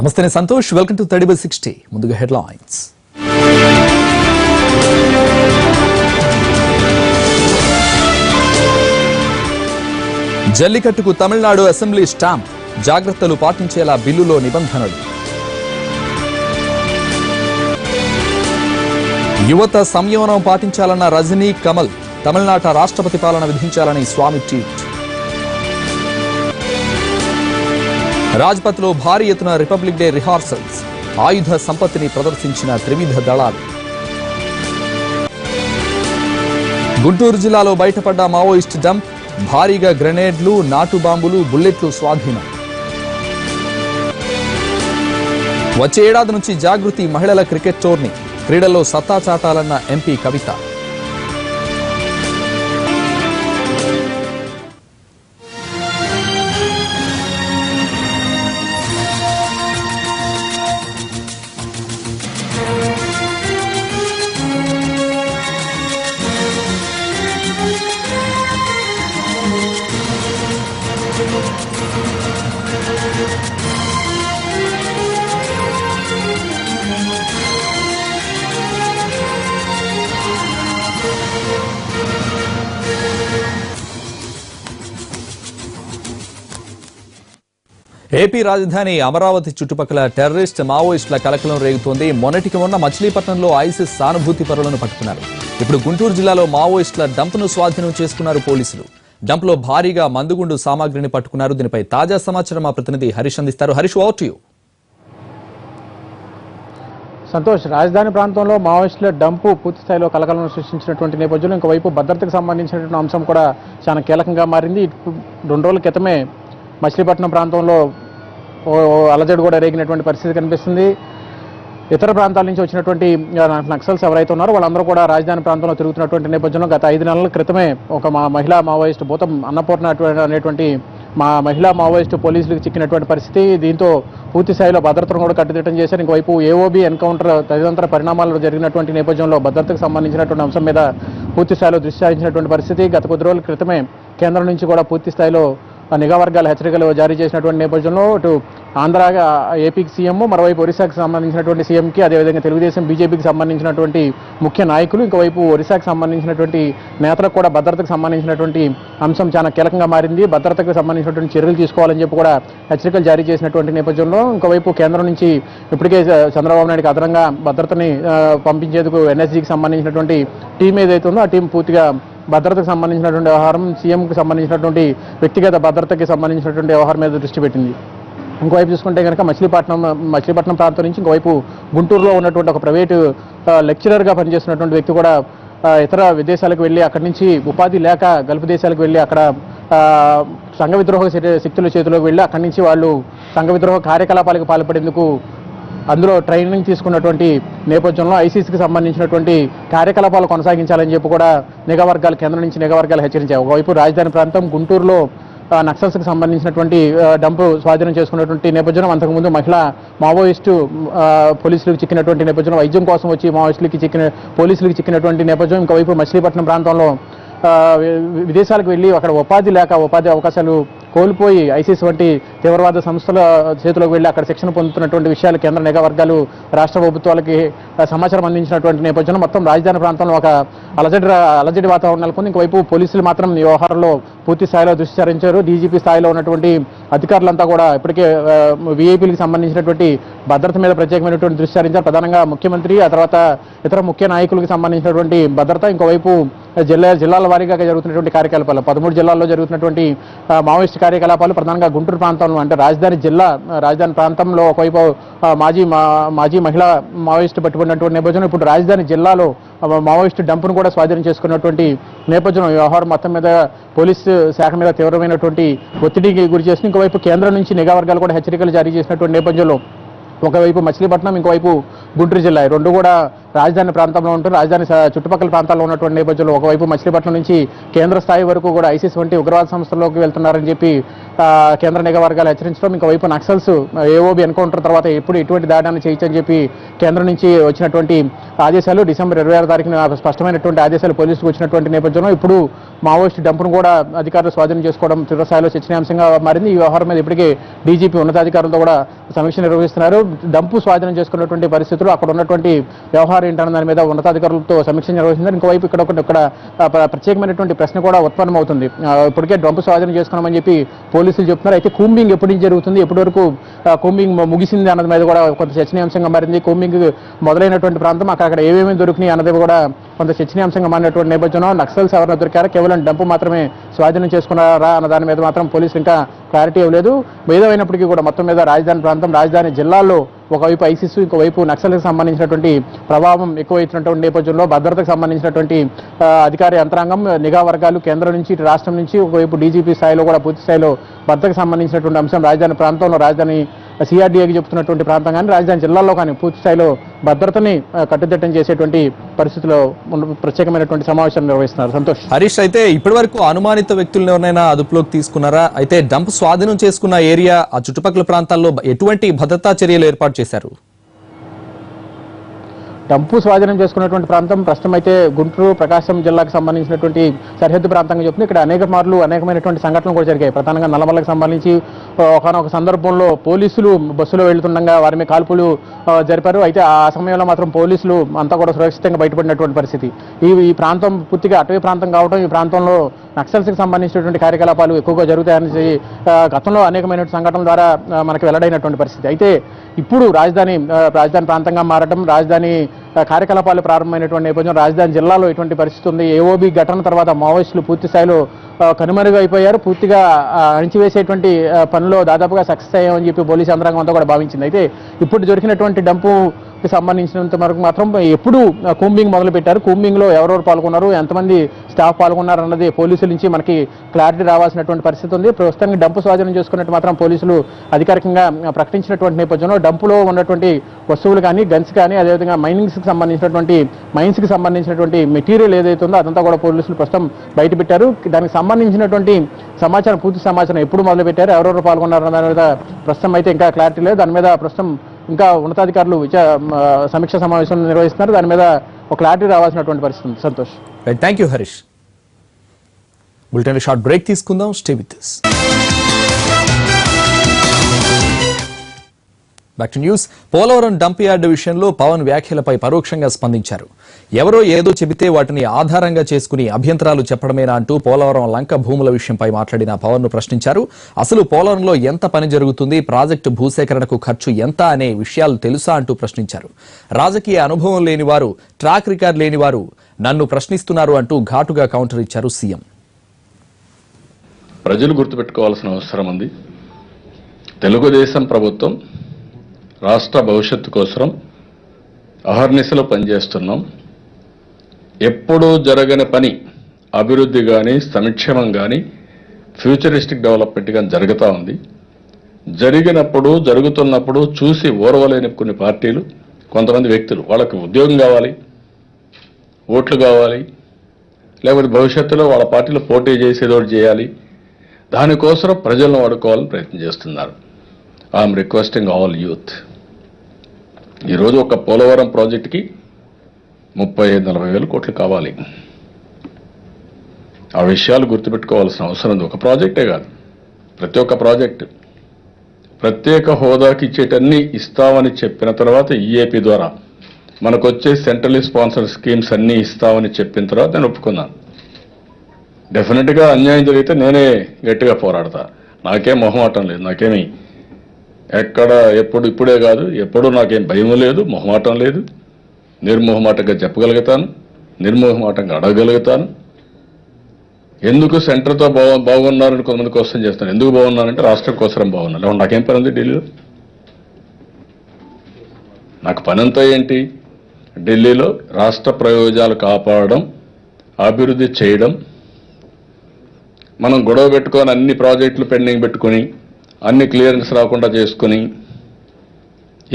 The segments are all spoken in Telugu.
నమస్తే సంతోష్, వెల్కమ్ టు 30/60. ముందుగా హెడ్లైన్స్. జల్లికట్టుకు తమిళనాడు అసెంబ్లీ స్టాంప్, జాగ్రత్తలు పాటించేలా బిల్లులో నిబంధనలు. యువత సంయమనం పాటించాలన్న రజనీ కమల్, తమిళనాట రాష్ట్రపతి పాలన విధించాలని స్వామి ట్వీట్. రాజ్పథ్లో భారీ ఎత్తున రిపబ్లిక్ డే రిహార్సల్స్, ఆయుధ సంపత్తిని ప్రదర్శించిన త్రివిధ దళాలు. గుంటూరు జిల్లాలో బయటపడ్డ మావోయిస్ట్ డంప్, భారీగా గ్రెనేడ్లు, నాటు బాంబులు, బుల్లెట్లు స్వాధీనం. వచ్చే ఏడాది నుంచి జాగృతి మహిళల క్రికెట్ టోర్నీ, క్రీడల్లో సత్తా చాటాలన్న ఎంపీ కవిత. ఏపీ రాజధాని అమరావతి చుట్టుపక్కల టెర్రరిస్ట్ మావోయిస్టుల కలకలం రేగుతోంది. మొన్నటికి మొన్న మచిలీపట్నంలో ఐసిస్ సానుభూతి పరులను పట్టుకున్నారు. ఇప్పుడు గుంటూరు జిల్లాలో మావోయిస్టుల డంప్ను స్వాధీనం చేసుకున్నారు పోలీసులు. డంప్లో భారీగా మందుగుండు సామాగ్రిని పట్టుకున్నారు. దీనిపై తాజా సమాచారం మా ప్రతినిధి హరీష్ అందిస్తారు. Harish, over to you. Santosh, రాజధాని ప్రాంతంలో మావోయిస్టుల డంపు పూర్తి స్థాయిలో కలకలం సృష్టించినటువంటి నేపథ్యంలో ఇంకోవైపు భద్రతకు సంబంధించినటువంటి అంశం కూడా చాలా కీలకంగా మారింది. 2 రోజుల క్రితమే మచిలీపట్నం ప్రాంతంలో అలజడి కూడా రేగినటువంటి పరిస్థితి కనిపిస్తుంది. ఇతర ప్రాంతాల నుంచి వచ్చినటువంటి నక్సల్స్ ఎవరైతే ఉన్నారో వాళ్ళందరూ కూడా రాజధాని ప్రాంతంలో తిరుగుతున్నటువంటి నేపథ్యంలో గత 5 నెలల క్రితమే ఒక మహిళా మావోయిస్టు భూతం అన్నపూర్ణ అనేటువంటి మహిళా మావోయిస్టు పోలీసులకు చిక్కినటువంటి పరిస్థితి. దీంతో పూర్తి స్థాయిలో భద్రతను కూడా కట్టుదిట్టం చేశారు. ఇంకోవైపు ఏఓబీ ఎన్కౌంటర్ తదితర పరిణామాలు జరిగినటువంటి నేపథ్యంలో భద్రతకు సంబంధించినటువంటి అంశం మీద పూర్తి స్థాయిలో దృష్టి సారించినటువంటి పరిస్థితి. గత కొద్ది రోజుల క్రితమే కేంద్రం నుంచి కూడా పూర్తి స్థాయిలో నిఘా వర్గాల హెచ్చరికలు జారీ చేసినటువంటి నేపథ్యంలో ఇటు ఆంధ్ర ఏపీకి సీఎం, మరోవైపు ఒరిస్సాకు సంబంధించినటువంటి సీఎంకి, అదేవిధంగా తెలుగుదేశం బీజేపీకి సంబంధించినటువంటి ముఖ్య నాయకులు, ఇంకోవైపు ఒరిస్సాకు సంబంధించినటువంటి నేతలకు కూడా భద్రతకు సంబంధించినటువంటి అంశం చాలా కీలకంగా మారింది. భద్రతకు సంబంధించినటువంటి చర్యలు తీసుకోవాలని చెప్పి కూడా హెచ్చరికలు జారీ చేసినటువంటి నేపథ్యంలో ఇంకోవైపు కేంద్రం నుంచి ఇప్పటికే చంద్రబాబు నాయుడుకి అదనంగా భద్రతని పంపించేందుకు ఎన్ఎస్జీకి సంబంధించినటువంటి టీం ఏదైతే ఉందో ఆ టీం పూర్తిగా భద్రతకు సంబంధించినటువంటి వ్యవహారం, సీఎంకి సంబంధించినటువంటి వ్యక్తిగత భద్రతకి సంబంధించినటువంటి వ్యవహారం మీద దృష్టి పెట్టింది. ఇంకోవైపు చూసుకుంటే కనుక మచిలీపట్నం ప్రాంతం నుంచి ఇంకోవైపు గుంటూరులో ఉన్నటువంటి ఒక ప్రైవేటు లెక్చరర్గా పనిచేస్తున్నటువంటి వ్యక్తి కూడా ఇతర విదేశాలకు వెళ్ళి అక్కడి నుంచి ఉపాధి లేక గల్ఫ్ దేశాలకు వెళ్ళి అక్కడ సంఘ విద్రోహ శక్తుల చేతిలోకి వెళ్ళి అక్కడి నుంచి వాళ్ళు సంఘ విద్రోహ కార్యకలాపాలకు పాల్పడేందుకు అందులో ట్రైనింగ్ తీసుకున్నటువంటి నేపథ్యంలో ఐసీసీకి సంబంధించినటువంటి కార్యకలాపాలు కొనసాగించాలని చెప్పి కూడా నిఘా వర్గాలు, కేంద్రం నుంచి నిఘా వర్గాలు హెచ్చరించాయి. ఒకవైపు రాజధాని ప్రాంతం గుంటూరులో నక్సల్స్కి సంబంధించినటువంటి డంపు స్వాధీనం చేసుకున్నటువంటి నేపథ్యంలో అంతకుముందు మహిళా మావోయిస్టు పోలీసులకు చిక్కినటువంటి నేపథ్యంలో వైద్యం కోసం వచ్చి పోలీసులకు చిక్కినటువంటి నేపథ్యం. ఇంకోవైపు మచిలీపట్నం ప్రాంతంలో విదేశాలకు వెళ్ళి అక్కడ ఉపాధి అవకాశాలు కోల్పోయి ఐసిస్ వంటి తీవ్రవాద సంస్థల చేతిలోకి వెళ్ళి అక్కడ శిక్షణ పొందుతున్నటువంటి విషయాలు కేంద్ర నిఘా వర్గాలు రాష్ట్ర ప్రభుత్వాలకి సమాచారం అందించినటువంటి నేపథ్యంలో మొత్తం రాజధాని ప్రాంతంలో ఒక అలజడి వాతావరణం నెలకొంది. ఇంకోవైపు పోలీసులు మాత్రం ఈ వ్యవహారంలో పూర్తి స్థాయిలో దృష్టి సారించారు. డీజీపీ స్థాయిలో ఉన్నటువంటి అధికారులంతా కూడా ఇప్పటికే వీఐపీలకు సంబంధించినటువంటి భద్రత మీద ప్రత్యేకమైనటువంటి దృష్టి సారించారు. ప్రధానంగా ముఖ్యమంత్రి, ఆ తర్వాత ఇతర ముఖ్య నాయకులకు సంబంధించినటువంటి భద్రత, ఇంకోవైపు జిల్లాల వారీగా జరుగుతున్నటువంటి కార్యకలాపాలు, 13 జిల్లాల్లో జరుగుతున్నటువంటి మావోయిస్ట్ కార్యకలాపాలు ప్రధానంగా గుంటూరు ప్రాంతంలో అంటే రాజధాని ప్రాంతంలో ఒకవైపు మాజీ మహిళా మావోయిస్టు పట్టుబడినటువంటి నేపథ్యంలో ఇప్పుడు రాజధాని జిల్లాలో మావోయిస్టు డంపును కూడా స్వాధీనం చేసుకున్నటువంటి నేపథ్యంలో వ్యవహారం మొత్తం మీద పోలీసు శాఖ మీద తీవ్రమైనటువంటి ఒత్తిడికి గురి చేస్తుంది. ఇంకోవైపు కేంద్రం నుంచి నిఘా వర్గాలు కూడా హెచ్చరికలు జారీ చేసినటువంటి నేపథ్యంలో ఒకవైపు మచిలీపట్నం, ఇంకోవైపు గుంటూరు జిల్లా, ఈ రెండు కూడా రాజధాని ప్రాంతంలో ఉంటూ రాజధాని చుట్టుపక్కల ప్రాంతాల్లో ఉన్నటువంటి నేపథ్యంలో ఒకవైపు మచిలీపట్నం నుంచి కేంద్ర స్థాయి వరకు కూడా ఐసిస్ వంటి ఉగ్రవాద సంస్థల్లోకి వెళ్తున్నారని చెప్పి కేంద్ర నిఘా వర్గాలు హెచ్చరించడం, ఇంకోవైపు నక్సల్స్ ఏఓబి ఎన్కౌంటర్ తర్వాత ఎప్పుడు ఎటువంటి దాడాన్ని చేయొచ్చని చెప్పి కేంద్రం నుంచి వచ్చినటువంటి ఆదేశాలు డిసెంబర్ 26 తారీఖున స్పష్టమైనటువంటి ఆదేశాలు పోలీసులకు వచ్చినటువంటి నేపథ్యంలో ఇప్పుడు మావోయిస్ట్ డంపును కూడా అధికారులు స్వాధీనం చేసుకోవడం తీవ్రస్థాయిలో చర్చనీయాంశంగా మారింది. ఈ వ్యవహారం మీద ఇప్పటికే డీజీపీ ఉన్నతాధికారులతో కూడా సమీక్ష నిర్వహిస్తున్నారు. డంపు స్వాధీనం చేసుకున్నటువంటి పరిస్థితులు, అక్కడ ఉన్నటువంటి వ్యవహారం ఏంటన్న దాని మీద ఉన్నతాధికారులతో సమీక్ష నిర్వహిస్తున్నారు. ఇంకోవైపు ఇక్కడ ప్రత్యేకమైనటువంటి ప్రశ్న కూడా ఉత్పన్నమవుతుంది. ఇప్పటికే డంపు స్వాధీనం చేసుకున్నామని చెప్పి పోలీసులు చెప్తున్నారు. అయితే కూంబింగ్ ఎప్పటి నుంచి జరుగుతుంది, ఎప్పటి వరకు కూంబింగ్ ముగిసింది అన్నది మీద కూడా కొంత చర్చనీయాంశంగా మారింది. కూంబింగ్ మొదలైనటువంటి ప్రాంతం అక్కడ ఏమేమి దొరికినాయి అన్నది కూడా కొంత చర్చనీయాంశంగా మారినటువంటి నేపథ్యంలో నక్సల్స్ ఎవరైనా దొరికారా, కేవలం డంపు మాత్రమే స్వాధీనం చేసుకున్నారా అన్న దాని మీద మాత్రం పోలీసులు ఇంకా క్లారిటీ ఇవ్వలేదు. ఏదైనప్పటికీ కూడా మొత్తం మీద రాజధాని ప్రాంతం, రాజధాని జిల్లాల్లో ఒకవైపు ఐసిస్, ఇంకోవైపు నక్సల్కి సంబంధించినటువంటి ప్రభావం ఎక్కువైతున్నటువంటి నేపథ్యంలో భద్రతకు సంబంధించినటువంటి అధికార యంత్రాంగం, నిఘా వర్గాలు కేంద్రం నుంచి రాష్ట్రం నుంచి ఒకవైపు డీజీపీ స్థాయిలో కూడా పూర్తి స్థాయిలో భద్రతకు సంబంధించినటువంటి అంశం రాజధాని ప్రాంతంలో, రాజధాని సిఆర్డీఏకి చెప్తున్నటువంటి ప్రాంతం కానీ రాజధాని జిల్లాలో కానీ పూర్తి స్థాయిలో భద్రతని కట్టుదిట్టం చేసేటువంటి పరిస్థితిలో ప్రత్యేకమైనటువంటి సమావేశం నిర్వహిస్తున్నారు. సంతోష్. హరీష్, అయితే ఇప్పటి వరకు అనుమానిత వ్యక్తులను ఎవరైనా అదుపులోకి తీసుకున్నారా? అయితే డంప్ స్వాధీనం చేసుకున్న ఏరియా, ఆ చుట్టుపక్కల ప్రాంతాల్లో ఎటువంటి భద్రతా చర్యలు ఏర్పాటు చేశారు? డంపు స్వాధీనం చేసుకున్నటువంటి ప్రాంతం ప్రస్తుతం అయితే గుంటూరు ప్రకాశం జిల్లాకు సంబంధించినటువంటి సరిహద్దు ప్రాంతంగా చెప్తుంది. ఇక్కడ అనేకమైనటువంటి సంఘటనలు కూడా జరిగాయి. ప్రధానంగా నల్లమల్లకు సంబంధించి ఒకనొక సందర్భంలో పోలీసులు బస్సులో వెళ్తుండగా వారి మీద కాల్పులు జరిపారు. అయితే ఆ సమయంలో మాత్రం పోలీసులు అంతా కూడా సురక్షితంగా బయటపడినటువంటి పరిస్థితి. ఈ ప్రాంతం పూర్తిగా అటవీ ప్రాంతం కావడం, ఈ ప్రాంతంలో నక్సల్స్కి సంబంధించినటువంటి కార్యకలాపాలు ఎక్కువగా జరుగుతాయని గతంలో అనేకమైన సంఘటనల ద్వారా మనకు వెల్లడైనటువంటి పరిస్థితి. అయితే ఇప్పుడు రాజధాని ప్రాంతంగా మారడం, రాజధాని కార్యకలాపాలు ప్రారంభమైనటువంటి నేపథ్యం రాజధాని జిల్లాలో ఇటువంటి పరిస్థితి ఉంది. ఏఓబి ఘటన తర్వాత మావోయిస్టులు పూర్తి స్థాయిలో కనుమరుగైపోయారు. పూర్తిగా అణిచివేసేటువంటి పనిలో దాదాపుగా సక్సెస్ అయ్యామని చెప్పి పోలీసు యంత్రాంగం అంతా కూడా భావించింది. అయితే ఇప్పుడు దొరికినటువంటి డంపుకి సంబంధించినంత వరకు మాత్రం ఎప్పుడు కూంబింగ్ మొదలు పెట్టారు, కూంబింగ్లో ఎవరెవరు పాల్గొన్నారు, ఎంతమంది స్టాఫ్ పాల్గొన్నారు అన్నది పోలీసుల నుంచి మనకి క్లారిటీ రావాల్సినటువంటి పరిస్థితి ఉంది. ప్రస్తుతానికి డంపు స్వాధీనం చేసుకున్నట్టు మాత్రం పోలీసులు అధికారికంగా ప్రకటించినటువంటి నేపథ్యంలో డంపులో ఉన్నటువంటి వస్తువులు కానీ, గన్స్ కానీ, అదేవిధంగా మైన్స్కి సంబంధించినటువంటి మెటీరియల్ ఏదైతే ఉందో అదంతా కూడా పోలీసులు ప్రస్తుతం బయట పెట్టారు. దానికి సంబంధించినటువంటి సమాచారం, పూర్తి సమాచారం ఎప్పుడు మొదలు పెట్టారు, ఎవరెవరు పాల్గొన్నారు దాని మీద ప్రస్తుతం అయితే ఇంకా క్లారిటీ లేదు. దాని మీద ప్రస్తుతం ఇంకా ఉన్నతాధికారులు సమీక్ష సమావేశం నిర్వహిస్తున్నారు. దాని మీద ఒక క్లారిటీ రావాల్సినటువంటి పరిస్థితి ఉంది. Santosh. Thank you Harish. Bulletin short break తీసుకుందాం. Stay with us. Back to news. Polavaram dump yard విషయంలో పవన్ వ్యాఖ్యలపై పరోక్షంగా స్పందించారు. ఎవరో ఏదో చెబితే వాటిని ఆధారంగా చేసుకుని అభ్యంతరాలు చెప్పడమేనా అంటూ పోలవరం లంక భూముల విషయంపై మాట్లాడిన పవన్ ను ప్రశ్నించారు. అసలు పోలవరంలో ఎంత పని జరుగుతుంది, ప్రాజెక్టు భూసేకరణకు ఖర్చు ఎంత అనే విషయాలు తెలుసా అంటూ ప్రశ్నించారు. రాజకీయ అనుభవం లేని వారు, ట్రాక్ రికార్డ్ లేని వారు నన్ను ప్రశ్నిస్తున్నారు అంటూ ఘాటుగా కౌంటర్ ఇచ్చారు సీఎం. ప్రజలు గుర్తుపెట్టుకోవాల్సిన అవసరం ఉంది. తెలుగుదేశం ప్రభుత్వం రాష్ట్ర భవిష్యత్తు కోసం అహర్నిశలో పనిచేస్తున్నాం. ఎప్పుడూ జరగని పని, అభివృద్ధి కానీ, సంక్షేమం కానీ, ఫ్యూచరిస్టిక్ డెవలప్మెంట్ కానీ జరుగుతూ ఉంది. జరిగినప్పుడు, జరుగుతున్నప్పుడు చూసి ఓర్వలేని కొన్ని పార్టీలు, కొంతమంది వ్యక్తులు, వాళ్ళకి ఉద్యోగం కావాలి, ఓట్లు కావాలి, లేకపోతే భవిష్యత్తులో వాళ్ళ పార్టీలో పోటీ చేసేదో చేయాలి, దానికోసం ప్రజలను వాడుకోవాలని ప్రయత్నం చేస్తున్నారు. ఐఎమ్ రిక్వెస్టింగ్ ఆల్ యూత్, ఈరోజు ఒక పోలవరం ప్రాజెక్టుకి 35-40 వేల కోట్లు కావాలి. ఆ విషయాలు గుర్తుపెట్టుకోవాల్సిన అవసరం ఉంది. ఒక ప్రాజెక్టే కాదు, ప్రతి ఒక్క ప్రాజెక్టు ప్రత్యేక హోదాకి ఇచ్చేటన్ని ఇస్తామని చెప్పిన తర్వాత ఈఏపీ ద్వారా మనకు వచ్చే సెంట్రల్లీ స్పాన్సర్డ్ స్కీమ్స్ అన్నీ ఇస్తామని చెప్పిన తర్వాత నేను ఒప్పుకున్నాను. డెఫినెట్గా అన్యాయం జరిగితే నేనే గట్టిగా పోరాడతా. నాకేం మొహమాటం లేదు, నాకేమీ ఎక్కడ ఇప్పుడే కాదు, ఎప్పుడూ నాకేం భయం లేదు, మొహమాటం లేదు. నిర్మోహమాటంగా చెప్పగలుగుతాను, నిర్మోహమాటంగా అడగగలుగుతాను. ఎందుకు సెంటర్తో బాగున్నారని కొంతమంది క్వశ్చన్ చేస్తాను. ఎందుకు బాగున్నానంటే రాష్ట్రం కోసం బాగున్నాను. లేకుంటే నాకేం పని ఉంది ఢిల్లీలో? నాకు పని అంతా ఏంటి? ఢిల్లీలో రాష్ట్ర ప్రయోజనాలు కాపాడడం, అభివృద్ధి చేయడం. మనం గొడవ పెట్టుకొని అన్ని ప్రాజెక్టులు పెండింగ్ పెట్టుకొని, అన్ని క్లియరెన్స్ రాకుండా చేసుకుని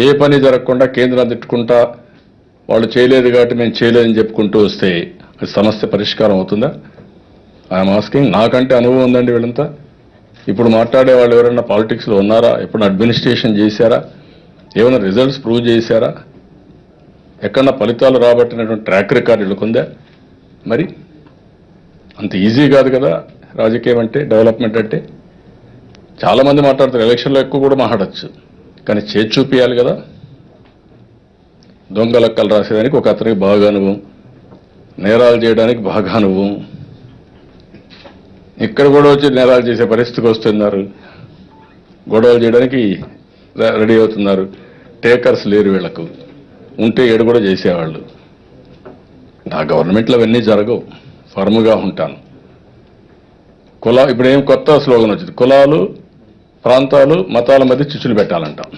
ఏ పని జరగకుండా కేంద్రం తిట్టుకుంటా వాళ్ళు చేయలేదు కాబట్టి మేము చేయలేదని చెప్పుకుంటూ వస్తే సమస్య పరిష్కారం అవుతుందా? I'm asking. నాకంటే అనుభవం ఉందండి వీళ్ళంతా. ఇప్పుడు మాట్లాడే వాళ్ళు ఎవరైనా పాలిటిక్స్లో ఉన్నారా? ఎప్పుడు అడ్మినిస్ట్రేషన్ చేశారా? ఏమైనా రిజల్ట్స్ ప్రూవ్ చేశారా? ఎక్కడన్నా ఫలితాలు రాబట్టినటువంటి ట్రాక్ రికార్డు వీళ్ళకుందా? మరి అంత ఈజీ కాదు కదా రాజకీయం అంటే, డెవలప్మెంట్ అంటే. చాలామంది మాట్లాడతారు, ఎలక్షన్లో ఎక్కువ కూడా మాట్లాడచ్చు, కానీ చేసి చూపించాలి కదా. దొంగ లెక్కలు రాసేదానికి ఒక అతనికి బాగా అనుభవం, నేరాలు చేయడానికి బాగా అనుభవం. ఇక్కడ కూడా వచ్చి నేరాలు చేసే పరిస్థితికి వస్తున్నారు, గొడవలు చేయడానికి రెడీ అవుతున్నారు. టేకర్స్ లేరు వీళ్లకు, ఉంటే ఏడు కూడా చేసేవాళ్ళు. నా గవర్నమెంట్లో అవన్నీ జరగవు, ఫర్మ్గా ఉంటాను. ఇప్పుడు ఏం కొత్త స్లోగన్ వచ్చింది, కులాలు ప్రాంతాలు మతాల మధ్య చిచ్చులు పెట్టాలంటాం.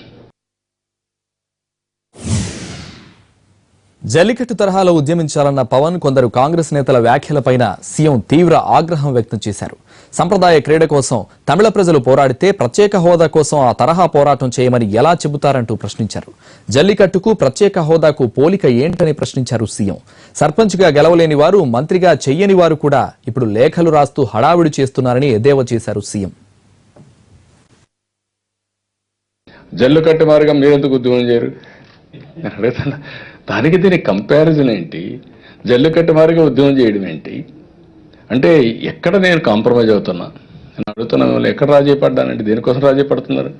జల్లికట్టు తరహాలో ఉద్యమించాలన్న పవన్ కొందరు కాంగ్రెస్ నేతల వ్యాఖ్యలపైన సీఎం తీవ్ర ఆగ్రహం వ్యక్తం చేశారు. సంప్రదాయ క్రీడ కోసం తమిళ ప్రజలు పోరాడితే ప్రత్యేక హోదా కోసం ఆ తరహా పోరాటం చేయమని ఎలా చెబుతారంటూ ప్రశ్నించారు. జల్లికట్టుకు ప్రత్యేక హోదాకు పోలిక ఏంటని ప్రశ్నించారు సీఎం. సర్పంచ్గా గెలవలేని వారు, మంత్రిగా చెయ్యని వారు కూడా ఇప్పుడు లేఖలు రాస్తూ హడావిడి చేస్తున్నారని ఎద్దేవా చేశారు సీఎం. జల్లికట్టు మార్గం మీరెందుకు ఉద్యమం చేయరు నేను అడుగుతున్నా. దానికి దీనికి కంపారిజన్ ఏంటి? జల్లికట్టు మార్గం ఉద్యమం చేయడం ఏంటి అంటే ఎక్కడ నేను కాంప్రమైజ్ అవుతున్నా? నేను అడుగుతున్నాను, ఎక్కడ రాజీ పడ్డానండి? దేనికోసం రాజీ పడుతున్నారు?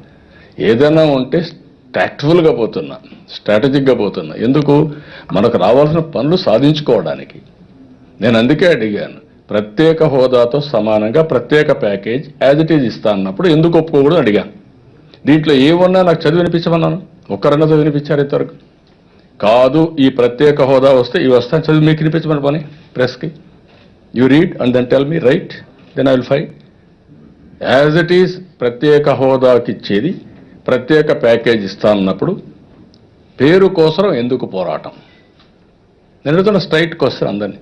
ఏదైనా ఉంటే టాక్ట్ఫుల్గా పోతున్నా, స్ట్రాటజిక్గా పోతున్నా. ఎందుకు? మనకు రావాల్సిన పనులు సాధించుకోవడానికి. నేను అందుకే అడిగాను, ప్రత్యేక హోదాతో సమానంగా ప్రత్యేక ప్యాకేజ్ యాజ్ ఇట్ ఈజ్ ఇస్తా అన్నప్పుడు ఎందుకు ఒప్పుకోకూడదు అడిగాను. దీంట్లో ఏమన్నా నాకు చదివి వినిపించమన్నాను, ఒక్కరన్నా చదివి వినిపించారు ఇంతవరకు? కాదు, ఈ ప్రత్యేక హోదా వస్తే ఇవి వస్తాను చదివి మీకు వినిపించమని పని ప్రెస్కి. You read and then tell me, right, then I will fight. As it is ప్రత్యేక హోదాకి ఇచ్చేది ప్రత్యేక ప్యాకేజ్ ఇస్తా అన్నప్పుడు పేరు కోసం ఎందుకు పోరాటం? నేను అడుగుతున్న స్ట్రైట్ క్వశ్చన్ అందరినీ,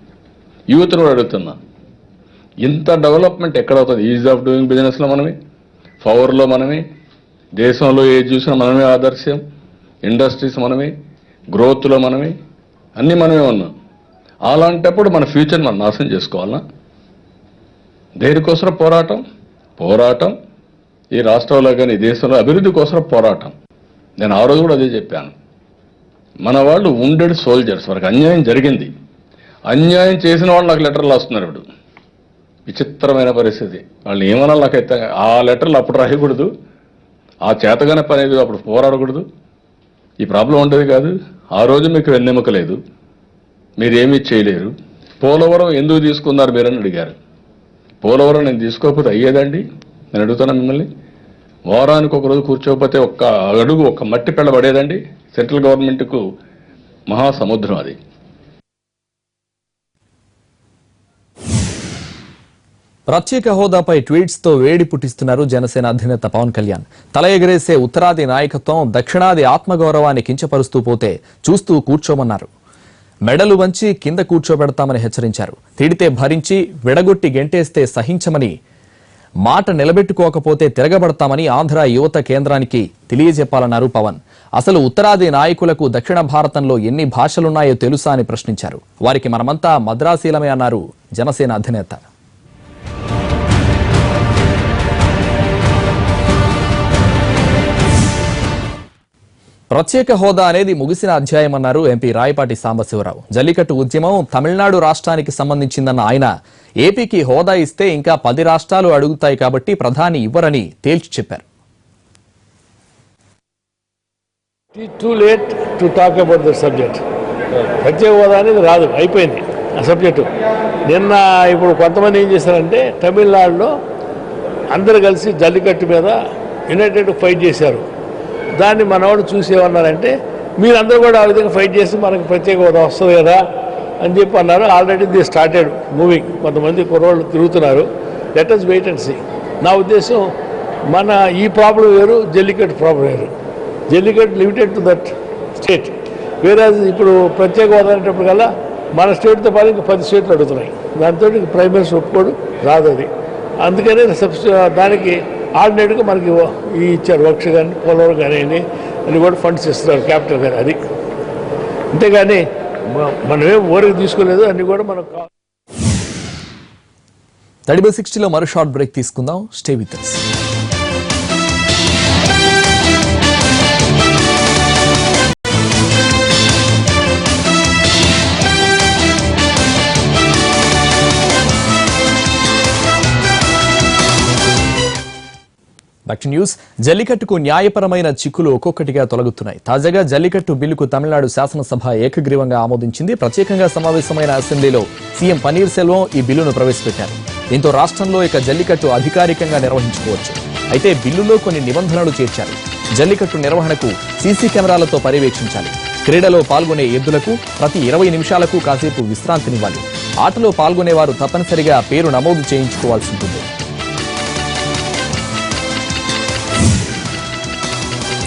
యూత్ను కూడా అడుగుతున్నా. ఇంత డెవలప్మెంట్ ఎక్కడవుతుంది? ఈజ్ ఆఫ్ డూయింగ్ బిజినెస్లో మనమే, పవర్లో మనమే, దేశంలో ఏది చూసినా మనమే ఆదర్శం, ఇండస్ట్రీస్ మనమే, గ్రోత్లో మనమే, అన్నీ మనమే ఉన్నాం. అలాంటప్పుడు మన ఫ్యూచర్ మనం నాశనం చేసుకోవాలన్నా? దేనికోసం పోరాటం? పోరాటం ఈ రాష్ట్రంలో కానీ దేశంలో అభివృద్ధి కోసం పోరాటం. నేను ఆ రోజు కూడా అదే చెప్పాను. మన వాళ్ళు wounded సోల్జర్స్, వారికి అన్యాయం జరిగింది. అన్యాయం చేసిన వాళ్ళు నాకు లెటర్లు రాస్తున్నారు. ఇప్పుడు విచిత్రమైన పరిస్థితి. వాళ్ళు ఏమన్నా నాకైతే ఆ లెటర్లు అప్పుడు రాయకూడదు, ఆ చేతగానే పని అనేది అప్పుడు పోరాడకూడదు, ఈ ప్రాబ్లం ఉండేది కాదు. ఆ రోజు మీకు వెన్నెముక లేదు, మీరేమీ చేయలేరు. పోలవరం ఎందుకు తీసుకున్నారు మీరని అడిగారు. పోలవరం నేను తీసుకోకపోతే అయ్యేదండి? నేను అడుగుతున్నా మిమ్మల్ని. వారానికి ఒక రోజు కూర్చోకపోతే ఒక్క అడుగు, ఒక్క మట్టి పెళ్ళ పడేదండి? సెంట్రల్ గవర్నమెంట్కు మహాసముద్రం అది. ప్రత్యేక హోదాపై ట్వీట్స్ తో వేడి పుట్టిస్తున్నారు జనసేన అధినేత పవన్ కళ్యాణ్. తల ఎగరేసే ఉత్తరాది నాయకత్వం దక్షిణాది ఆత్మగౌరవాన్ని కించపరుస్తూ పోతే చూస్తూ కూర్చోమన్నారు. మెడలు వంచి కింద కూర్చోబెడతామని హెచ్చరించారు. తిడితే భరించి, విడగొట్టి గెంటేస్తే సహించమని, మాట నిలబెట్టుకోకపోతే తిరగబడతామని ఆంధ్ర యువత కేంద్రానికి తెలియజెప్పాలన్నారు పవన్. అసలు ఉత్తరాది నాయకులకు దక్షిణ భారతంలో ఎన్ని భాషలున్నాయో తెలుసా అని ప్రశ్నించారు. వారికి మనమంతా మద్రాసీలమే అన్నారు జనసేన అధినేత. ప్రత్యేక హోదా అనేది ముగిసిన అధ్యాయమన్నారు ఎంపీ రాయపాటి సాంబశివరావు. జల్లికట్టు ఉద్యమం తమిళనాడు రాష్ట్రానికి సంబంధించిందన్న ఆయన, ఏపీకి హోదా ఇస్తే ఇంకా 10 రాష్ట్రాలు అడుగుతాయి కాబట్టి ప్రధాని ఇవ్వరని తేల్చి చెప్పారు. Too late to talk about the subject. ప్రత్యేక హోదా అనేది రాదు, అయిపోయింది ఆ సబ్జెక్టు. నిన్న ఇప్పుడు కొంతమంది ఏం చేశారంటే తమిళనాడులో అందరు కలిసి జల్లికట్టు మీద యునైటెడ్ ఫైట్ చేశారు. దాన్ని మనవాడు చూసి ఏమన్నారంటే, మీరందరూ కూడా ఆ విధంగా ఫైట్ చేసి మనకు ప్రత్యేక హోదా వస్తుంది కదా అని చెప్పి అన్నారు. ఆల్రెడీ ది స్టార్టెడ్ మూవింగ్, కొంతమంది కుర్రోళ్ళు తిరుగుతున్నారు. Let us wait and see. నా ఉద్దేశం, మన ఈ ప్రాబ్లం వేరు, జల్లికట్టు ప్రాబ్లం వేరు. Jallikattu limited to that state, వేరే ఇప్పుడు ప్రత్యేక హోదా అనేటప్పటికల్లా మన స్టేట్తో పాటు ఇంకా 10 స్టేట్లు అడుగుతున్నాయి. దాంతో ప్రైమ్ మినిస్టర్ ఒప్పుకోడు, రాదు అది. అందుకనే దానికి ఆర్డినేట్గా మనకి ఈ ఇచ్చారు. వర్క్స్ కానీ, పోలవరం కానివ్వండి, అని కూడా ఫండ్స్ ఇస్తున్నారు క్యాపిటల్ గారు. అది అంతేగాని మనమేం ఊరికి తీసుకోలేదు, అన్ని కూడా మనం 30/60లో మరో షార్ట్ బ్రేక్ తీసుకుందాం. Stay with us. Back to news. జల్లికట్టుకు న్యాయపరమైన చిక్కులు ఒక్కొక్కటిగా తొలగుతున్నాయి. తాజాగా జల్లికట్టు బిల్లుకు తమిళనాడు శాసనసభ ఏకగ్రీవంగా ఆమోదించింది. ప్రత్యేకంగా సమావేశమైన అసెంబ్లీలో సీఎం పన్నీర్ సెల్వం ఈ బిల్లును ప్రవేశపెట్టారు. దీంతో రాష్ట్రంలో ఇక జల్లికట్టు అధికారికంగా నిర్వహించుకోవచ్చు. అయితే బిల్లులో కొన్ని నిబంధనలు చేర్చారు. జల్లికట్టు నిర్వహణకు సీసీ కెమెరాలతో పర్యవేక్షించాలి. క్రీడలో పాల్గొనే ఎద్దులకు ప్రతి 20 నిమిషాలకు కాసేపు విశ్రాంతినివ్వాలి. ఆటలో పాల్గొనేవారు తప్పనిసరిగా పేరు నమోదు చేయించుకోవాల్సి ఉంటుంది.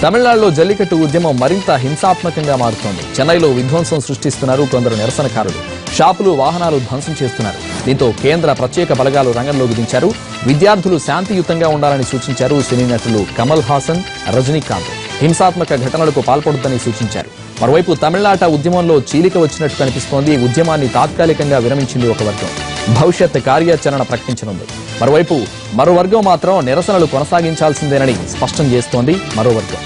తమిళనాడులో జల్లికట్టు ఉద్యమం మరింత హింసాత్మకంగా మారుతోంది. చెన్నైలో విధ్వంసం సృష్టిస్తున్నారు కొందరు నిరసనకారులు. షాపులు, వాహనాలు ధ్వంసం చేస్తున్నారు. దీంతో కేంద్ర ప్రత్యేక బలగాలు రంగంలోకి దించారు. విద్యార్థులు శాంతియుతంగా ఉండాలని సూచించారు. సినీ నటులు కమల్ హాసన్, రజనీకాంత్ హింసాత్మక ఘటనలకు పాల్పడొద్దని సూచించారు. మరోవైపు తమిళనాట ఉద్యమంలో చీలిక వచ్చినట్టు కనిపిస్తోంది. ఉద్యమాన్ని తాత్కాలికంగా విరమించింది ఒక వర్గం. భవిష్యత్ కార్యాచరణ ప్రకటించనుంది. మరోవైపు మరో వర్గం మాత్రం నిరసనలు కొనసాగించాల్సిందేనని స్పష్టం చేస్తోంది మరో వర్గం.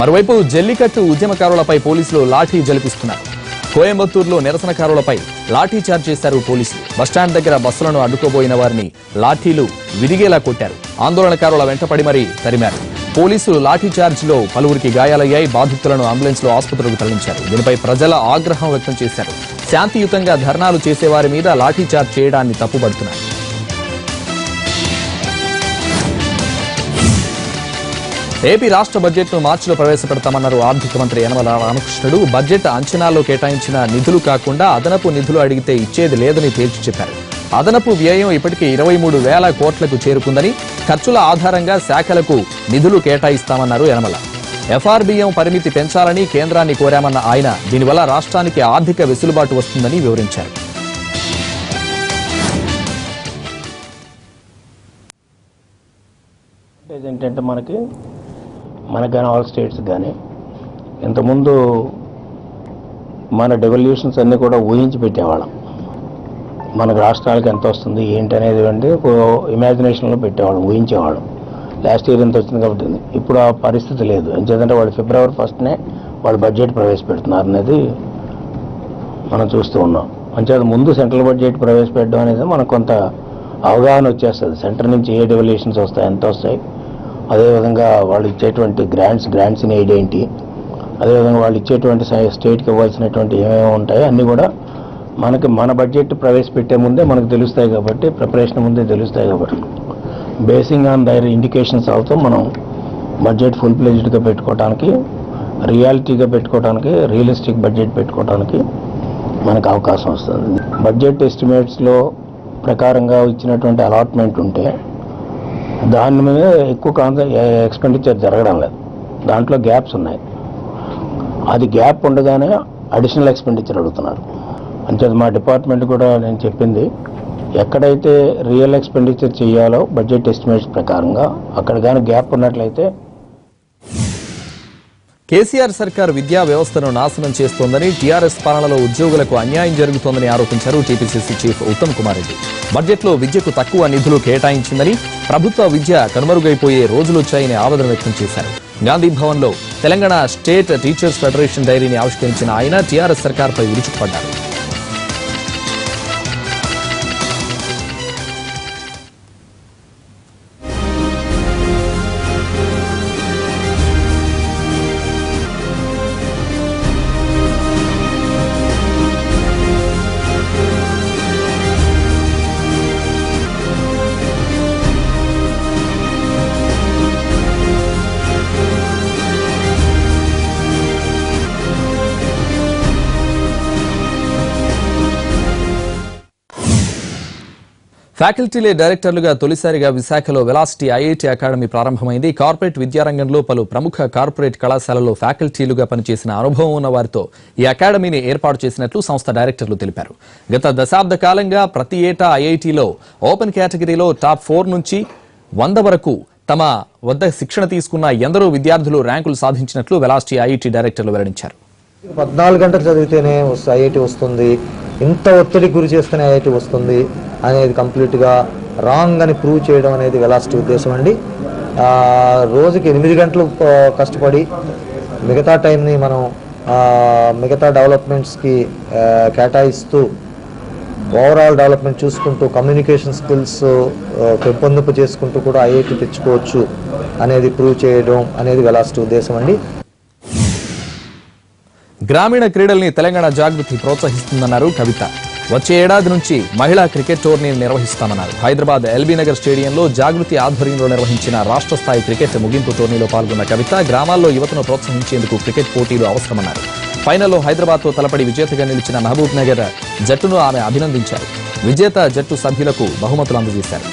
మరోవైపు జల్లికట్టు ఉద్యమకారులపై పోలీసులు లాఠీ జలిపిస్తున్నారు. కోయంబత్తూరులో నిరసనకారులపై లాఠీ చార్జ్ చేశారు పోలీసులు. బస్టాండ్ దగ్గర బస్సులను అడ్డుకోబోయిన వారిని లాఠీలు విరిగేలా కొట్టారు. ఆందోళనకారుల వెంటపడి మరీ తరిమారు. పోలీసులు లాఠీ చార్జ్లో పలువురికి గాయాలయ్యాయి. బాధితులను అంబులెన్స్లో ఆసుపత్రికి తరలించారు. దీనిపై ప్రజల ఆగ్రహం వ్యక్తం చేశారు. శాంతియుతంగా ధర్నాలు చేసేవారి మీద లాఠీ చార్జ్ చేయడాన్ని తప్పుపడుతున్నారు. ఏపీ రాష్ట్ర బడ్జెట్ను మార్చిలో ప్రవేశపెడతామన్నారు ఆర్థిక మంత్రి యనమల రామకృష్ణుడు. బడ్జెట్ అంచనాల్లో కేటాయించిన నిధులు కాకుండా అదనపు నిధులు అడిగితే ఇచ్చేది లేదని తేల్చి చెప్పారు. అదనపు వ్యయం ఇప్పటికే 23,000 కోట్లకు చేరుకుందని, ఖర్చుల ఆధారంగా శాఖలకు నిధులు కేటాయిస్తామన్నారు యనమల. ఎఫ్ఆర్బిఎం పరిమితి పెంచాలని కేంద్రాన్ని కోరామన్న ఆయన దీనివల్ల రాష్ట్రానికి ఆర్థిక వెసులుబాటు వస్తుందని వివరించారు. ఏంటంటే మనకు కానీ ఆల్ స్టేట్స్ కానీ ఇంతకుముందు మన డెవల్యూషన్స్ అన్నీ కూడా ఊహించి పెట్టేవాళ్ళం. మనకు రాష్ట్రాలకు ఎంత వస్తుంది ఏంటి అనేది అంటే ఇమాజినేషన్లో పెట్టేవాళ్ళం, ఊహించేవాళ్ళం. లాస్ట్ ఇయర్ ఎంత వచ్చింది కాబట్టి. ఇప్పుడు ఆ పరిస్థితి లేదు. ఎందుకంటే వాళ్ళు February 1st వాళ్ళు బడ్జెట్ ప్రవేశపెడుతున్నారు అనేది మనం చూస్తూ ఉన్నాం. అంచేత ముందు సెంట్రల్ బడ్జెట్ ప్రవేశపెట్టడం అనేది మనకు కొంత అవగాహన వచ్చేస్తుంది. సెంటర్ నుంచి ఏ డెవల్యూషన్స్ వస్తాయి, ఎంత వస్తాయి, అదేవిధంగా వాళ్ళు ఇచ్చేటువంటి గ్రాంట్స్ ఇన్ ఎయిడ్ ఏంటి, అదేవిధంగా వాళ్ళు ఇచ్చేటువంటి స్టేట్కి ఇవ్వాల్సినటువంటి ఏమేమి ఉంటాయో అన్నీ కూడా మన బడ్జెట్ ప్రవేశపెట్టే ముందే మనకు తెలుస్తాయి కాబట్టి, ప్రిపరేషన్ ముందే తెలుస్తాయి కాబట్టి బేసింగ్ ఆన్ దైర్ ఇండికేషన్స్ అవుతూ మనం బడ్జెట్ ఫుల్ ప్లెజ్డ్గా పెట్టుకోవడానికి, రియాలిటీగా పెట్టుకోవడానికి, రియలిస్టిక్ బడ్జెట్ పెట్టుకోవడానికి మనకు అవకాశం వస్తుంది. బడ్జెట్ ఎస్టిమేట్స్లో ప్రకారంగా ఇచ్చినటువంటి అలాట్మెంట్ ఉంటే దాని మీద ఎక్కువ ఎక్స్పెండిచర్ జరగడం లేదు. దాంట్లో గ్యాప్స్ ఉన్నాయి. అది గ్యాప్ ఉండగానే అడిషనల్ ఎక్స్పెండిచర్ అడుగుతున్నారు. అంచేత మా డిపార్ట్మెంట్ కూడా నేను చెప్పింది, ఎక్కడైతే రియల్ ఎక్స్పెండిచర్ చేయాలో బడ్జెట్ ఎస్టిమేట్స్ ప్రకారంగా అక్కడ కానీ గ్యాప్ ఉన్నట్లయితే. కేసీఆర్ సర్కార్ విద్యా వ్యవస్థను నాశనం చేస్తోందని, టీఆర్ఎస్ పాలనలో ఉద్యోగులకు అన్యాయం జరుగుతోందని ఆరోపించారు టీపీసీసీ చీఫ్ ఉత్తమ్ కుమార్ రెడ్డి. బడ్జెట్లో విద్యకు తక్కువ నిధులు కేటాయించిందని, ప్రభుత్వ విద్య కనుమరుగైపోయే రోజులొచ్చాయని ఆవేదన వ్యక్తం చేశారు. గాంధీ భవన్లో తెలంగాణ స్టేట్ టీచర్స్ ఫెడరేషన్ డైరీని ఆవిష్కరించిన ఆయన టీఆర్ఎస్ సర్కార్పై విరుచుకుపడ్డారు. ఫ్యాకల్టీలే డైరెక్టర్లుగా తొలిసారిగా విశాఖలో వెలాసిటీ ఐఐటి అకాడమీ ప్రారంభమైంది. కార్పొరేట్ విద్యారంగంలో పలు ప్రముఖ కార్పొరేట్ కళాశాలల్లో ఫ్యాకల్టీలుగా పనిచేసిన అనుభవం ఉన్న వారితో ఈ అకాడమీని ఏర్పాటు చేసినట్లు సంస్థ డైరెక్టర్లు తెలిపారు. గత దశాబ్ద కాలంగా ప్రతి ఏటా ఐఐటిలో ఓపెన్ కేటగిరీలో టాప్ 4 నుంచి 100 వరకు తమ వద్ద శిక్షణ తీసుకున్న ఎందరో విద్యార్థులు ర్యాంకులు సాధించినట్లు వెలాసిటీ ఐఐటి డైరెక్టర్లు వెల్లడించారు. 14 గంటలు చదివితేనే ఐఐటి వస్తుంది, ఇంత ఒత్తిడికి గురి చేస్తేనే ఐఐటి వస్తుంది అనేది కంప్లీట్గా రాంగ్ అని ప్రూవ్ చేయడం అనేది వెలాసిటీ ఉద్దేశం అండి. రోజుకి 8 గంటలు కష్టపడి మిగతా టైంని మనం మిగతా డెవలప్మెంట్స్కి కేటాయిస్తూ ఓవరాల్ డెవలప్మెంట్ చూసుకుంటూ కమ్యూనికేషన్ స్కిల్స్ పెంపొందింపు చేసుకుంటూ కూడా ఐఐటి తెచ్చుకోవచ్చు అనేది ప్రూవ్ చేయడం అనేది వెలాసిటీ ఉద్దేశం అండి. గ్రామీణ క్రీడల్ని తెలంగాణ జాగృతి ప్రోత్సహిస్తుందన్నారు కవిత. వచ్చే ఏడాది నుంచి మహిళా క్రికెట్ టోర్నీని నిర్వహిస్తామన్నారు. హైదరాబాద్ ఎల్బీ నగర్ స్టేడియంలో జాగృతి ఆధ్వర్యంలో నిర్వహించిన రాష్ట్ర స్థాయి క్రికెట్ ముగింపు టోర్నీలో పాల్గొన్న కవిత గ్రామాల్లో యువతను ప్రోత్సహించేందుకు క్రికెట్ పోటీలు అవసరమన్నారు. ఫైనల్లో హైదరాబాద్తో తలపడి విజేతగా నిలిచిన మహబూబ్ నగర్ జట్టును ఆమె అభినందించారు. విజేత జట్టు సభ్యులకు బహుమతులు అందజేశారు.